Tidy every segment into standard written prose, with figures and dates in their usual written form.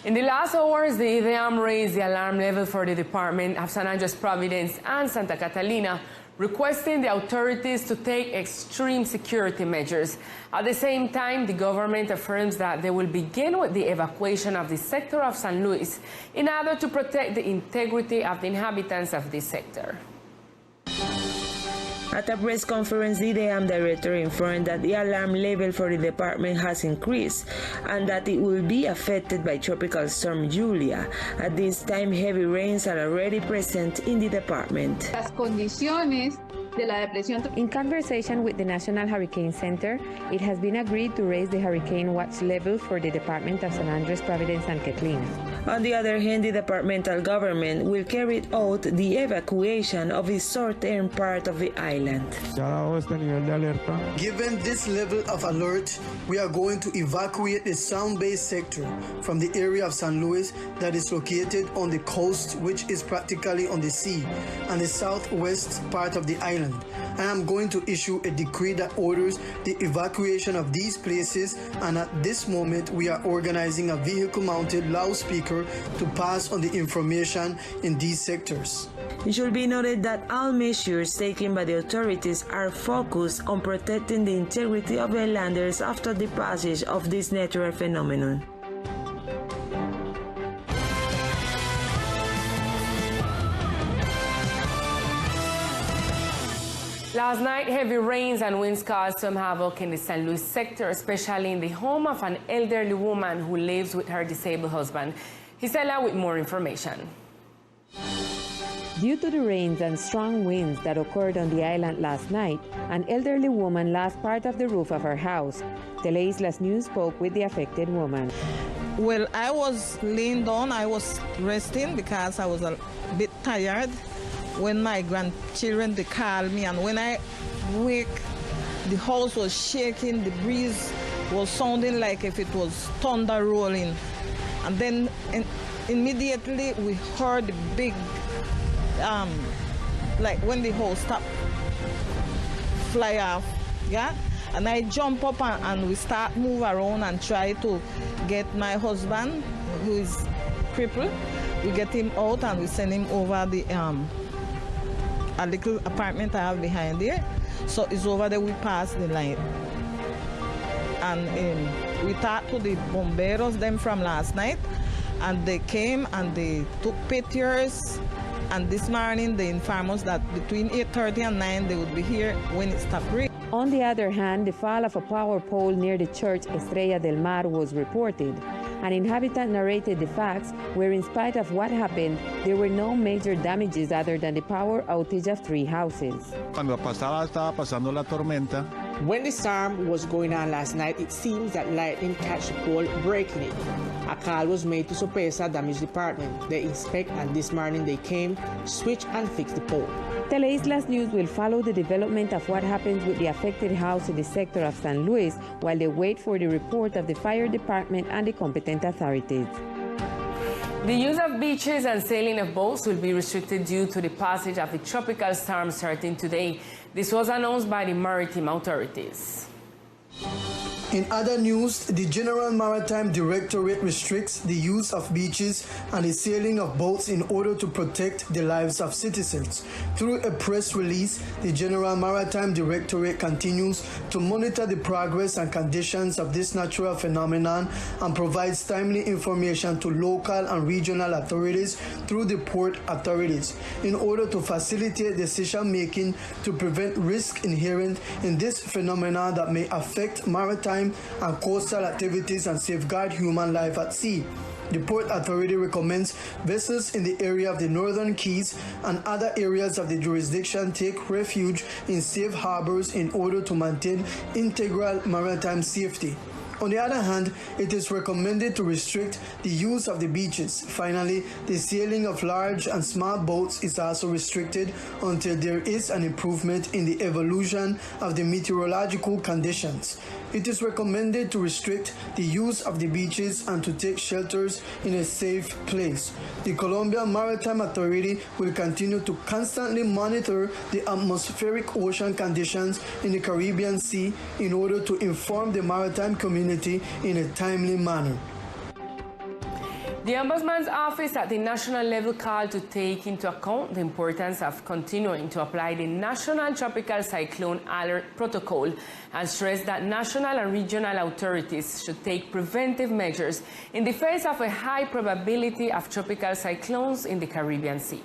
In the last hours, the IDEAM raised the alarm level for the Department of San Andres Providence and Santa Catalina, requesting the authorities to take extreme security measures. At the same time, the government affirms that they will begin with the evacuation of the sector of San Luis in order to protect the integrity of the inhabitants of this sector. At a press conference, the IDEAM director informed that the alarm level for the department has increased and that it will be affected by Tropical Storm Julia. At this time, heavy rains are already present in the department. Las condiciones de la depresión. In conversation with the National Hurricane Center, it has been agreed to raise the hurricane watch level for the Department of San Andres, Providence, and Catalina. On the other hand, the departmental government will carry out the evacuation of the southern part of the island. Given this level of alert, we are going to evacuate the Sound Bay sector from the area of San Luis that is located on the coast, which is practically on the sea, and the southwest part of the island. I am going to issue a decree that orders the evacuation of these places, and at this moment we are organizing a vehicle-mounted loudspeaker to pass on the information in these sectors. It should be noted that all measures taken by the authorities are focused on protecting the integrity of the landers after the passage of this natural phenomenon. Last night, heavy rains and winds caused some havoc in the San Luis sector, especially in the home of an elderly woman who lives with her disabled husband. Gisela with more information. Due to the rains and strong winds that occurred on the island last night, an elderly woman lost part of the roof of her house. Teleislas News spoke with the affected woman. Well, I was laying down, I was resting because I was a bit tired. When my grandchildren, they called me, and when I wake, the house was shaking, the breeze was sounding like if it was thunder rolling. And then immediately we heard the big, like when the house stopped, fly off, yeah? And I jump up and we start move around and try to get my husband, who is crippled. We get him out and we send him over the, a little apartment I have behind there. So it's over there, we pass the line. And we talked to the bomberos, them from last night, and they came and they took pictures. And this morning they informed us that between 8:30 and 9 they would be here when it stopped raining. On the other hand, the fall of a power pole near the church Estrella del Mar was reported. An inhabitant narrated the facts where, in spite of what happened, there were no major damages other than the power outage of 3 houses. Estaba pasando la tormenta. When the storm was going on last night, it seems that lightning catch the pole, breaking it. A call was made to Sopesa Damage Department. They inspect, and this morning they came, switch and fix the pole. Teleislas News will follow the development of what happens with the affected house in the sector of San Luis while they wait for the report of the fire department and the competent authorities. The use of beaches and sailing of boats will be restricted due to the passage of the tropical storm starting today. This was announced by the maritime authorities. In other news, the General Maritime Directorate restricts the use of beaches and the sailing of boats in order to protect the lives of citizens. Through a press release, the General Maritime Directorate continues to monitor the progress and conditions of this natural phenomenon and provides timely information to local and regional authorities through the port authorities in order to facilitate decision-making to prevent risk inherent in this phenomenon that may affect maritime and coastal activities and safeguard human life at sea. The Port Authority recommends vessels in the area of the Northern Keys and other areas of the jurisdiction take refuge in safe harbors in order to maintain integral maritime safety. On the other hand, it is recommended to restrict the use of the beaches. Finally, the sailing of large and small boats is also restricted until there is an improvement in the evolution of the meteorological conditions. It is recommended to restrict the use of the beaches and to take shelters in a safe place. The Colombian Maritime Authority will continue to constantly monitor the atmospheric ocean conditions in the Caribbean Sea in order to inform the maritime community in a timely manner. The Ombudsman's Office at the national level called to take into account the importance of continuing to apply the National Tropical Cyclone Alert Protocol and stressed that national and regional authorities should take preventive measures in the face of a high probability of tropical cyclones in the Caribbean Sea.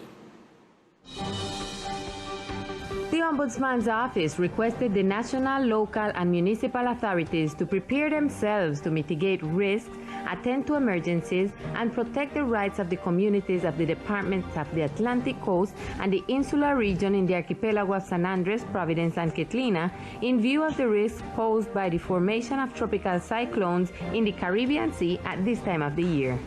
The Ombudsman's Office requested the national, local, and municipal authorities to prepare themselves to mitigate risks, attend to emergencies, and protect the rights of the communities of the departments of the Atlantic coast and the insular region in the archipelago of San Andres, Providence, and Catalina, in view of the risk posed by the formation of tropical cyclones in the Caribbean Sea at this time of the year.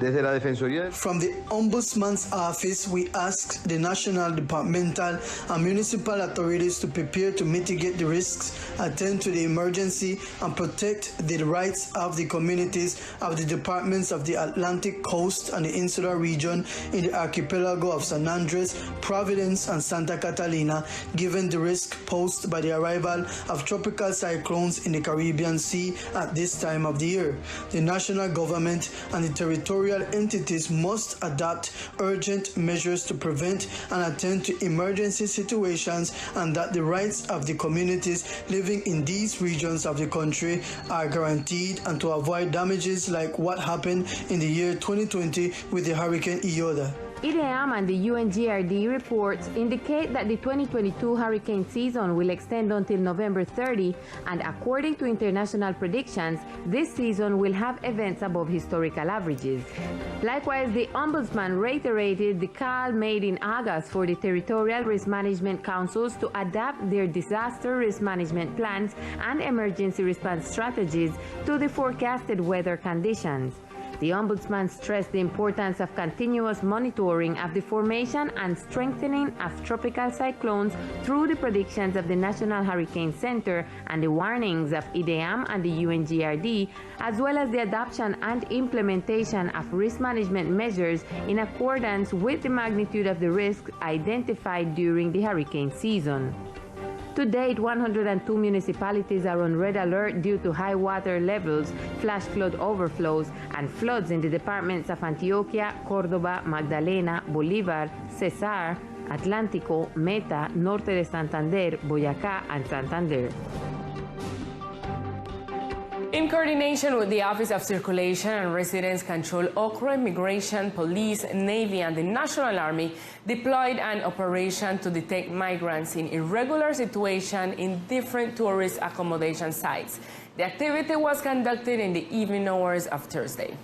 From the Ombudsman's Office, we ask the national, departmental, and municipal authorities to prepare to mitigate the risks, attend to the emergency, and protect the rights of the communities of the departments of the Atlantic coast and the insular region in the archipelago of San Andres, Providence, and Santa Catalina, given the risk posed by the arrival of tropical cyclones in the Caribbean Sea at this time of the year. The national government and the territorial entities must adopt urgent measures to prevent and attend to emergency situations, and that the rights of the communities living in these regions of the country are guaranteed, and to avoid damages like what happened in the year 2020 with the Hurricane Iota. IDEAM and the UNGRD reports indicate that the 2022 hurricane season will extend until November 30, and according to international predictions, this season will have events above historical averages. Likewise, the Ombudsman reiterated the call made in August for the territorial risk management councils to adapt their disaster risk management plans and emergency response strategies to the forecasted weather conditions. The Ombudsman stressed the importance of continuous monitoring of the formation and strengthening of tropical cyclones through the predictions of the National Hurricane Center and the warnings of IDEAM and the UNGRD, as well as the adoption and implementation of risk management measures in accordance with the magnitude of the risks identified during the hurricane season. To date, 102 municipalities are on red alert due to high water levels, flash flood overflows, and floods in the departments of Antioquia, Córdoba, Magdalena, Bolívar, Cesar, Atlántico, Meta, Norte de Santander, Boyacá, and Santander. In coordination with the Office of Circulation and Residence Control, Okra, Immigration, Police, Navy, and the National Army deployed an operation to detect migrants in irregular situations in different tourist accommodation sites. The activity was conducted in the evening hours of Thursday.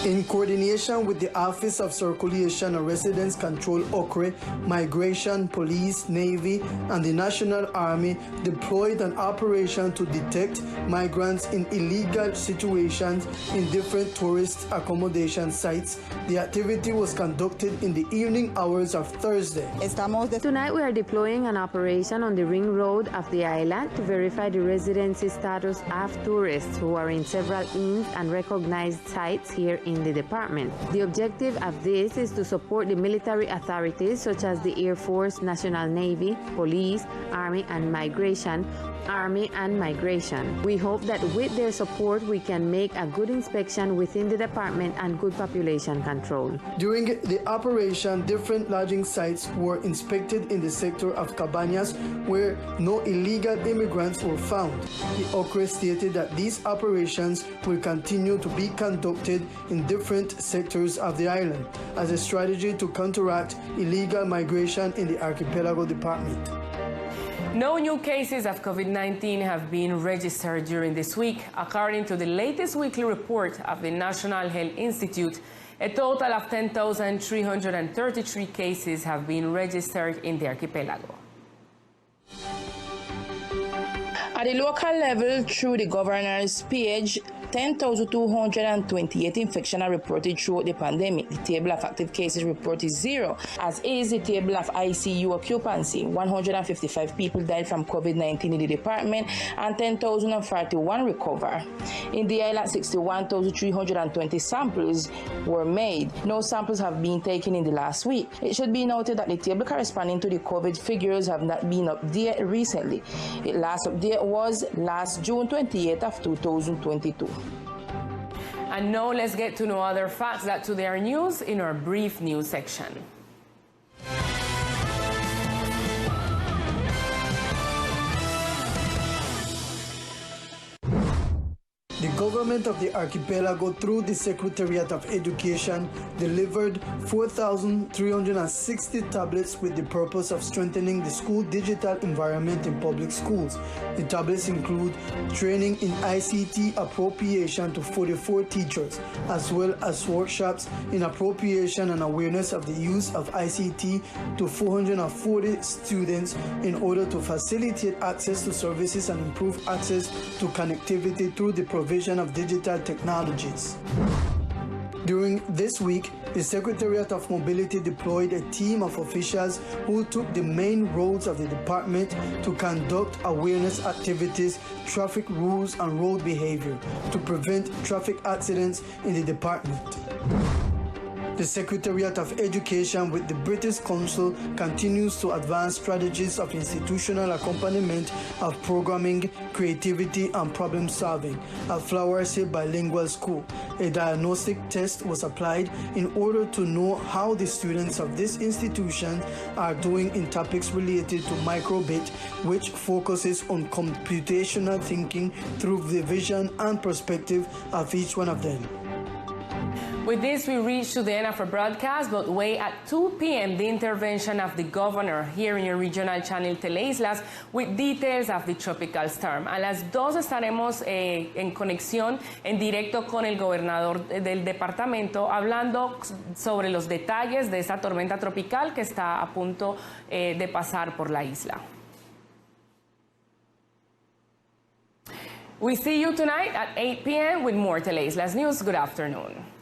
In coordination with the Office of Circulation and Residence Control, OCRE, Migration, Police, Navy, and the National Army deployed an operation to detect migrants in illegal situations in different tourist accommodation sites. The activity was conducted in the evening hours of Thursday. Tonight we are deploying an operation on the ring road of the island to verify the residency status of tourists who are in several inns and recognized sites here in the department. The objective of this is to support the military authorities such as the Air Force, National Navy, Police, Army, and Migration. We hope that with their support we can make a good inspection within the department and good population control. During the operation, different lodging sites were inspected in the sector of Cabañas where no illegal immigrants were found. The OCRE stated that these operations will continue to be conducted in different sectors of the island as a strategy to counteract illegal migration in the archipelago department. No new cases of COVID-19 have been registered during this week. According to the latest weekly report of the National Health Institute, a total of 10,333 cases have been registered in the archipelago. At the local level, through the governor's page, 10,228 infections are reported throughout the pandemic. The table of active cases reported is 0, as is the table of ICU occupancy. 155 people died from COVID-19 in the department and 10,041 recover. In the island, 61,320 samples were made. No samples have been taken in the last week. It should be noted that the table corresponding to the COVID figures have not been updated recently. The last update was last June 28th of 2022. And now let's get to know other facts that today are news in our brief news section. The government of the archipelago, through the Secretariat of Education, delivered 4,360 tablets with the purpose of strengthening the school digital environment in public schools. The tablets include training in ICT appropriation to 44 teachers, as well as workshops in appropriation and awareness of the use of ICT to 440 students in order to facilitate access to services and improve access to connectivity through the provision of digital technologies. During this week, the Secretariat of Mobility deployed a team of officials who took the main roads of the department to conduct awareness activities, traffic rules, and road behavior to prevent traffic accidents in the department. The Secretariat of Education with the British Council continues to advance strategies of institutional accompaniment of programming, creativity, and problem solving at Flowers Hill Bilingual School. A diagnostic test was applied in order to know how the students of this institution are doing in topics related to microbit, which focuses on computational thinking through the vision and perspective of each one of them. With this, we reach to the end of our broadcast, but wait at 2 p.m. the intervention of the governor here in your regional channel Teleislas with details of the tropical storm. A las 2 estaremos en conexión en directo con el gobernador del departamento hablando sobre los detalles de esta tormenta tropical que está a punto de pasar por la isla. We see you tonight at 8 p.m. with more Teleislas News. Good afternoon.